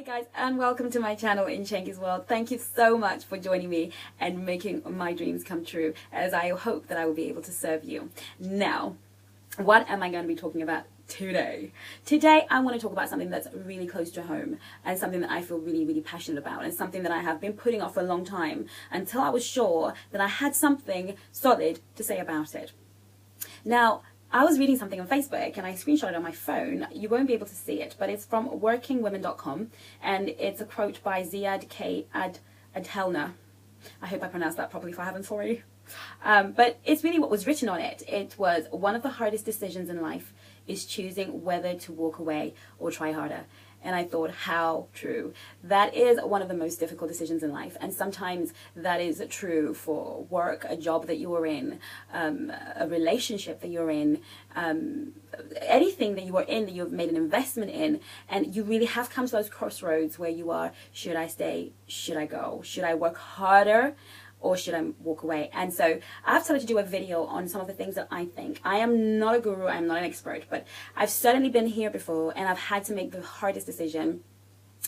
Hi guys, and welcome to my channel in Chengi's World. Thank you so much for joining me and making my dreams come true, as I hope that I will be able to serve you. Now, what am I going to be talking about today? Today I want to talk about something that's really close to home and something that I feel really passionate about, and something that I have been putting off for a long time until I was sure that I had something solid to say about it. Now, I was reading something on Facebook and I screenshot it on my phone. You won't be able to see it, but it's from workingwomen.com, and it's a quote by Ziad K. Adhelna. I hope I pronounced that properly. If I haven't, sorry. But it's really what was written on it. It was, one of the hardest decisions in life is choosing whether to walk away or try harder. And I thought, how true. That is one of the most difficult decisions in life. And sometimes that is true for work, a job that you are in, a relationship that you're in, anything that you are in that you've made an investment in. And you really have come to those crossroads where you are, should I stay? Should I go? Should I work harder? Or should I walk away? And so I've started to do a video on some of the things that I think. I am not a guru, I'm not an expert, but I've certainly been here before and I've had to make the hardest decision.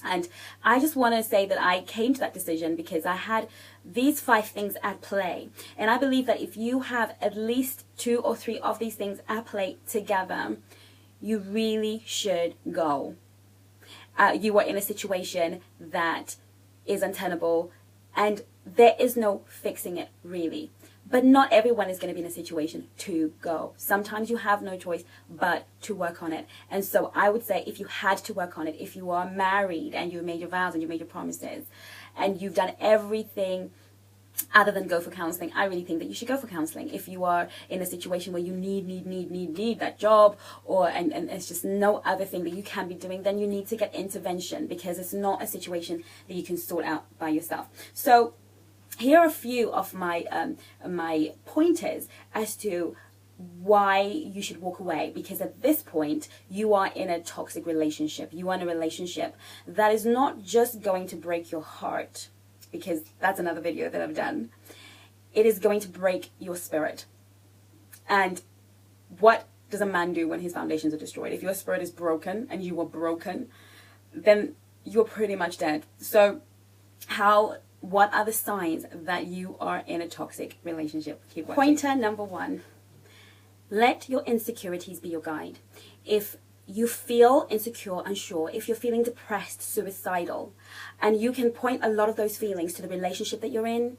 And I just want to say that I came to that decision because I had these 5 things at play. And I believe that if you have at least 2 or 3 of these things at play together, you really should go. You are in a situation that is untenable, and there is no fixing it, really. But not everyone is going to be in a situation to go. Sometimes you have no choice but to work on it. And so I would say, if you had to work on it, if you are married and you made your vows and you made your promises and you've done everything other than go for counseling, I really think that you should go for counseling. If you are in a situation where you need that job, or and it's just no other thing that you can be doing, then you need to get intervention, because it's not a situation that you can sort out by yourself. So here are a few of my my pointers as to why you should walk away, because at this point you are in a toxic relationship. You are in a relationship that is not just going to break your heart, because that's another video that I've done. It is going to break your spirit. And what does a man do when his foundations are destroyed? If your spirit is broken and you are broken, then you're pretty much dead. So what are the signs that you are in a toxic relationship? Keep watching. Pointer number 1, let your insecurities be your guide. If you feel insecure, unsure, if you're feeling depressed, suicidal, and you can point a lot of those feelings to the relationship that you're in,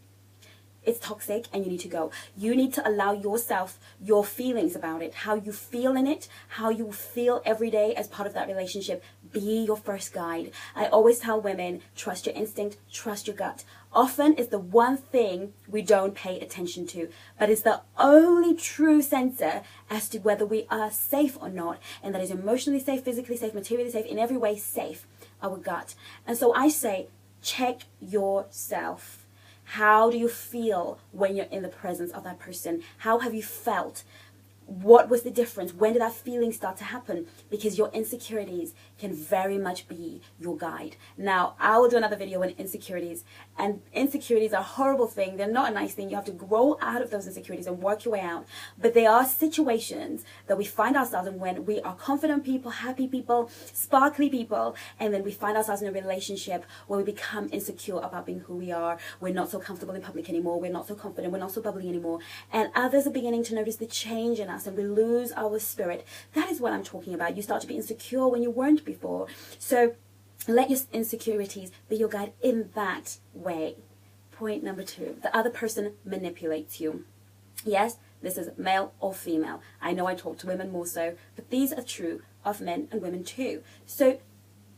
it's toxic and you need to go. You need to allow yourself, your feelings about it, how you feel in it, how you feel every day as part of that relationship, be your first guide. I always tell women, trust your instinct, trust your gut. Often it's the one thing we don't pay attention to, but it's the only true sensor as to whether we are safe or not, and that is emotionally safe, physically safe, materially safe, in every way safe, our gut. And so I say, check yourself. How do you feel when you're in the presence of that person? How have you felt? What was the difference? When did that feeling start to happen? Because your insecurities can very much be your guide. Now, I will do another video on insecurities. And insecurities are a horrible thing. They're not a nice thing. You have to grow out of those insecurities and work your way out. But they are situations that we find ourselves in when we are confident people, happy people, sparkly people, and then we find ourselves in a relationship where we become insecure about being who we are. We're not so comfortable in public anymore. We're not so confident. We're not so bubbly anymore. And others are beginning to notice the change in us, and we lose our spirit. That is what I'm talking about. You start to be insecure when you weren't before. So let your insecurities be your guide in that way. Point number 2, the other person manipulates you. Yes, this is male or female. I know I talk to women more so, but these are true of men and women too. So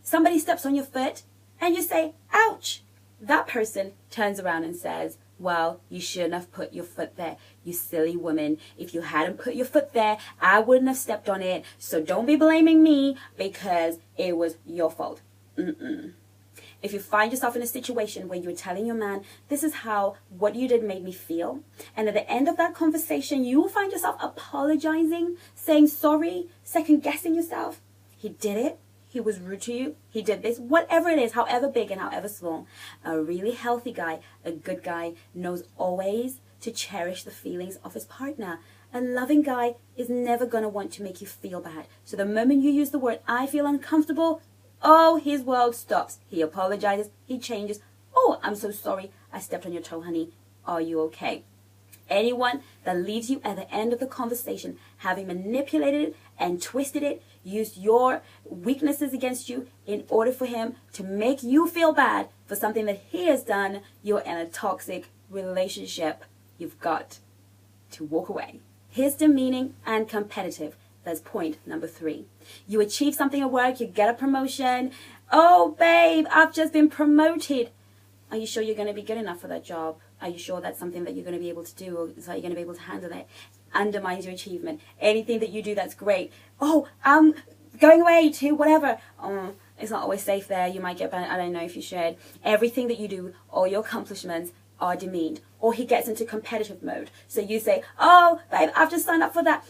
somebody steps on your foot and you say, ouch. That person turns around and says, well, you shouldn't have put your foot there, you silly woman. If you hadn't put your foot there, I wouldn't have stepped on it. So don't be blaming me because it was your fault. If you find yourself in a situation where you're telling your man, this is how what you did made me feel, and at the end of that conversation, you will find yourself apologizing, saying sorry, second guessing yourself. He did it. He was rude to you, he did this, whatever it is, however big and however small. A really healthy guy, a good guy, knows always to cherish the feelings of his partner. A loving guy is never going to want to make you feel bad. So the moment you use the word, I feel uncomfortable, Oh, his world stops. He apologizes. He changes. Oh, I'm so sorry. I stepped on your toe, honey. Are you okay? Anyone that leaves you at the end of the conversation having manipulated it and twisted it, used your weaknesses against you in order for him to make you feel bad for something that he has done, you're in a toxic relationship. You've got to walk away. Here's demeaning and competitive. That's point number 3. You achieve something at work, you get a promotion. Oh, babe, I've just been promoted. Are you sure you're going to be good enough for that job? Are you sure that's something that you're going to be able to do, or is that you're going to be able to handle it? Undermines your achievement. Anything that you do that's great. Oh, I'm going away to whatever. Oh, it's not always safe there. You might get banned. I don't know if you should. Everything that you do, all your accomplishments are demeaned. Or he gets into competitive mode. So you say, oh, babe, I've just signed up for that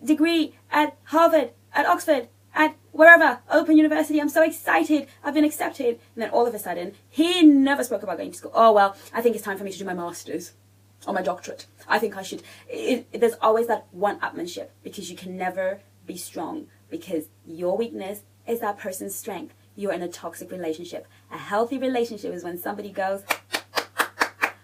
degree at Harvard, at Oxford, at wherever, Open University. I'm so excited. I've been accepted. And then all of a sudden, he never spoke about going to school. Oh, well, I think it's time for me to do my master's or my doctorate. I think I should. There's always that one-upmanship, because you can never be strong, because your weakness is that person's strength. You're in a toxic relationship. A healthy relationship is when somebody goes,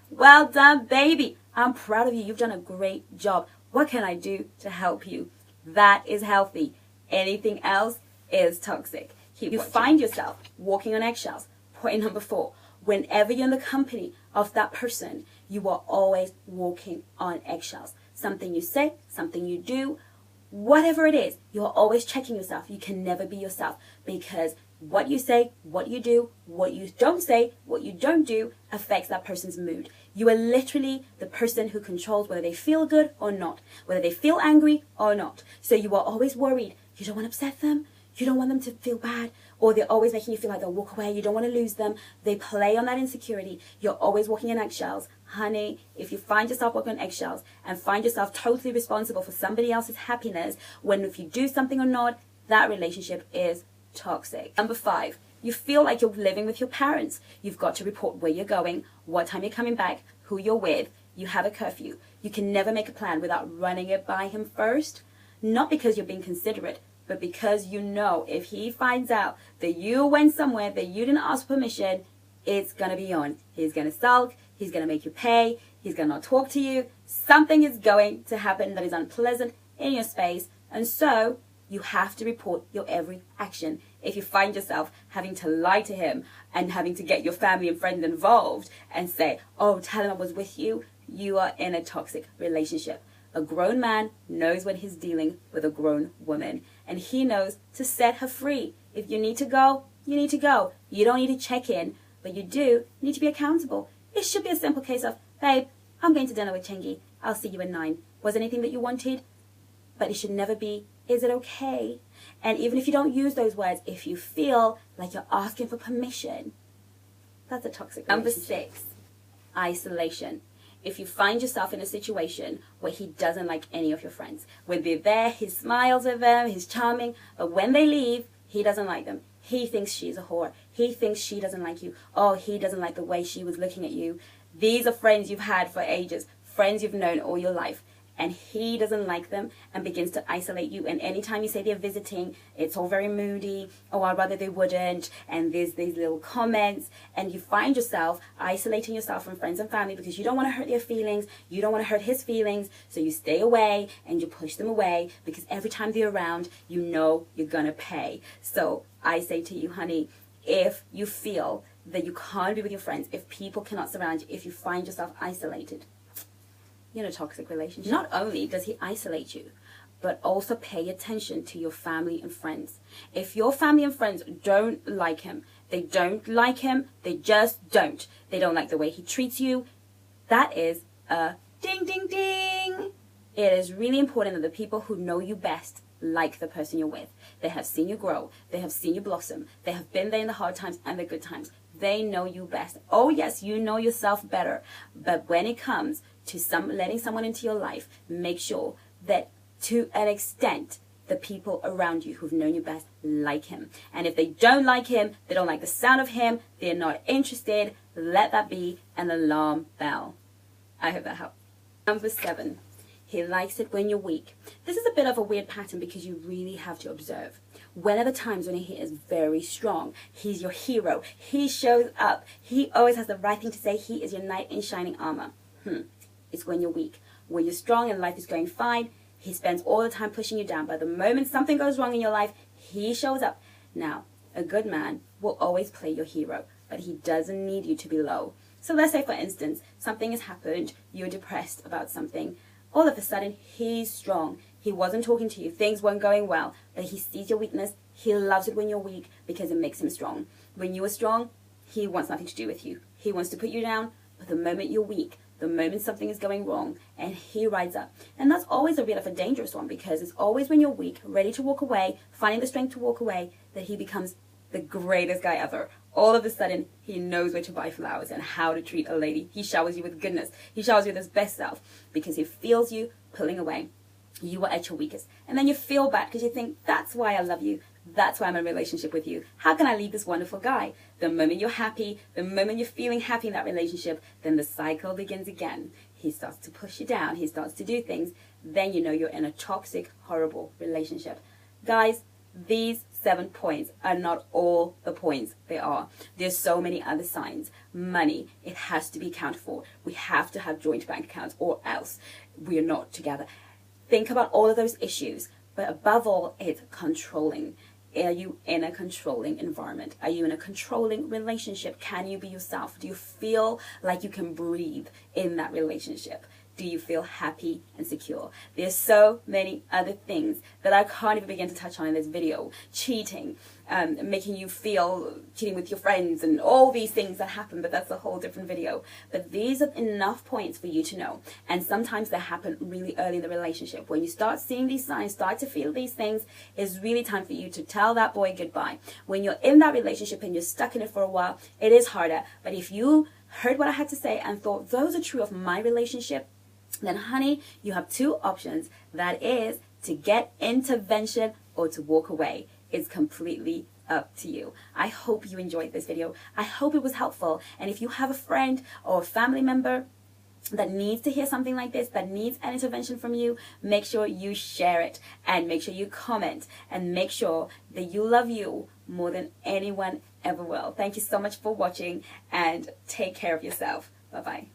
well done, baby. I'm proud of you. You've done a great job. What can I do to help you? That is healthy. Anything else is toxic. You find yourself walking on eggshells. Point number 4. Whenever you're in the company of that person, you are always walking on eggshells. Something you say, something you do, whatever it is, you're always checking yourself. You can never be yourself, because what you say, what you do, what you don't say, what you don't do affects that person's mood. You are literally the person who controls whether they feel good or not, whether they feel angry or not. So you are always worried. You don't want to upset them. You don't want them to feel bad, or they're always making you feel like they'll walk away. You don't want to lose them. They play on that insecurity. You're always walking in eggshells. Honey, if you find yourself walking on eggshells and find yourself totally responsible for somebody else's happiness, when if you do something or not, that relationship is toxic. Number 5, you feel like you're living with your parents. You've got to report where you're going, what time you're coming back, who you're with. You have a curfew. You can never make a plan without running it by him first. Not because you're being considerate, but because you know if he finds out that you went somewhere that you didn't ask permission, it's going to be on. He's going to sulk. He's going to make you pay. He's going to not talk to you. Something is going to happen that is unpleasant in your space. And so you have to report your every action. If you find yourself having to lie to him and having to get your family and friends involved and say, oh, tell him I was with you, you are in a toxic relationship. A grown man knows when he's dealing with a grown woman, and he knows to set her free. If you need to go, you need to go. You don't need to check in, but you do need to be accountable. It should be a simple case of, babe, I'm going to dinner with Chengi. I'll see you at 9. Was there anything that you wanted? But it should never be, is it okay? And even if you don't use those words, if you feel like you're asking for permission, that's a toxic relationship. Number 6, isolation. If you find yourself in a situation where he doesn't like any of your friends, when they're there, he smiles with them, he's charming, but when they leave, he doesn't like them. He thinks she's a whore. He thinks she doesn't like you. Oh, he doesn't like the way she was looking at you. These are friends you've had for ages, friends you've known all your life. And he doesn't like them and begins to isolate you. And anytime you say they're visiting, it's all very moody. Oh, I'd rather they wouldn't. And there's these little comments. And you find yourself isolating yourself from friends and family because you don't want to hurt their feelings. You don't want to hurt his feelings. So you stay away and you push them away because every time they're around, you know you're going to pay. So I say to you, honey, if you feel that you can't be with your friends, if people cannot surround you, if you find yourself isolated, you're in a toxic relationship. Not only does he isolate you, but also pay attention to your family and friends. If your family and friends don't like him, they just don't. They don't like the way he treats you. That is a ding, ding, ding. It is really important that the people who know you best like the person you're with. They have seen you grow. They have seen you blossom. They have been there in the hard times and the good times. They know you best. Oh, yes, you know yourself better. But when it comes to letting someone into your life, make sure that to an extent, the people around you who've known you best like him. And if they don't like him, they don't like the sound of him, they're not interested, let that be an alarm bell. I hope that helps. Number 7, He likes it when you're weak. This is a bit of a weird pattern because you really have to observe. When are the times when he is very strong? He's your hero. He shows up. He always has the right thing to say. He is your knight in shining armor. It's when you're weak. When you're strong and life is going fine, he spends all the time pushing you down. But the moment something goes wrong in your life, he shows up. Now, a good man will always play your hero, but he doesn't need you to be low. So let's say, for instance, something has happened, you're depressed about something. All of a sudden, he's strong. He wasn't talking to you. Things weren't going well, but he sees your weakness. He loves it when you're weak because it makes him strong. When you are strong, he wants nothing to do with you. He wants to put you down, but the moment you're weak, the moment something is going wrong, and he rides up. And that's always a bit of a dangerous one because it's always when you're weak, ready to walk away, finding the strength to walk away, that he becomes the greatest guy ever. All of a sudden, he knows where to buy flowers and how to treat a lady. He showers you with goodness. He showers you with his best self because he feels you pulling away. You are at your weakest. And then you feel bad because you think, that's why I love you. That's why I'm in a relationship with you. How can I leave this wonderful guy? The moment you're happy, the moment you're feeling happy in that relationship, then the cycle begins again. He starts to push you down. He starts to do things. Then you know you're in a toxic, horrible relationship. Guys, these 7 points are not all the points they are. There's so many other signs. Money, it has to be accounted for. We have to have joint bank accounts or else we're not together. Think about all of those issues. But above all, it's controlling. Are you in a controlling environment? Are you in a controlling relationship? Can you be yourself? Do you feel like you can breathe in that relationship? Do you feel happy and secure? There's so many other things that I can't even begin to touch on in this video. Cheating, making you feel cheating with your friends and all these things that happen, but that's a whole different video. But these are enough points for you to know. And sometimes they happen really early in the relationship. When you start seeing these signs, start to feel these things, it's really time for you to tell that boy goodbye. When you're in that relationship and you're stuck in it for a while, it is harder. But if you heard what I had to say and thought, those are true of my relationship, then honey, you have 2 options. That is to get intervention or to walk away. It's completely up to you. I hope you enjoyed this video. I hope it was helpful. And if you have a friend or a family member that needs to hear something like this, that needs an intervention from you, make sure you share it and make sure you comment and make sure that you love you more than anyone ever will. Thank you so much for watching and take care of yourself. Bye-bye.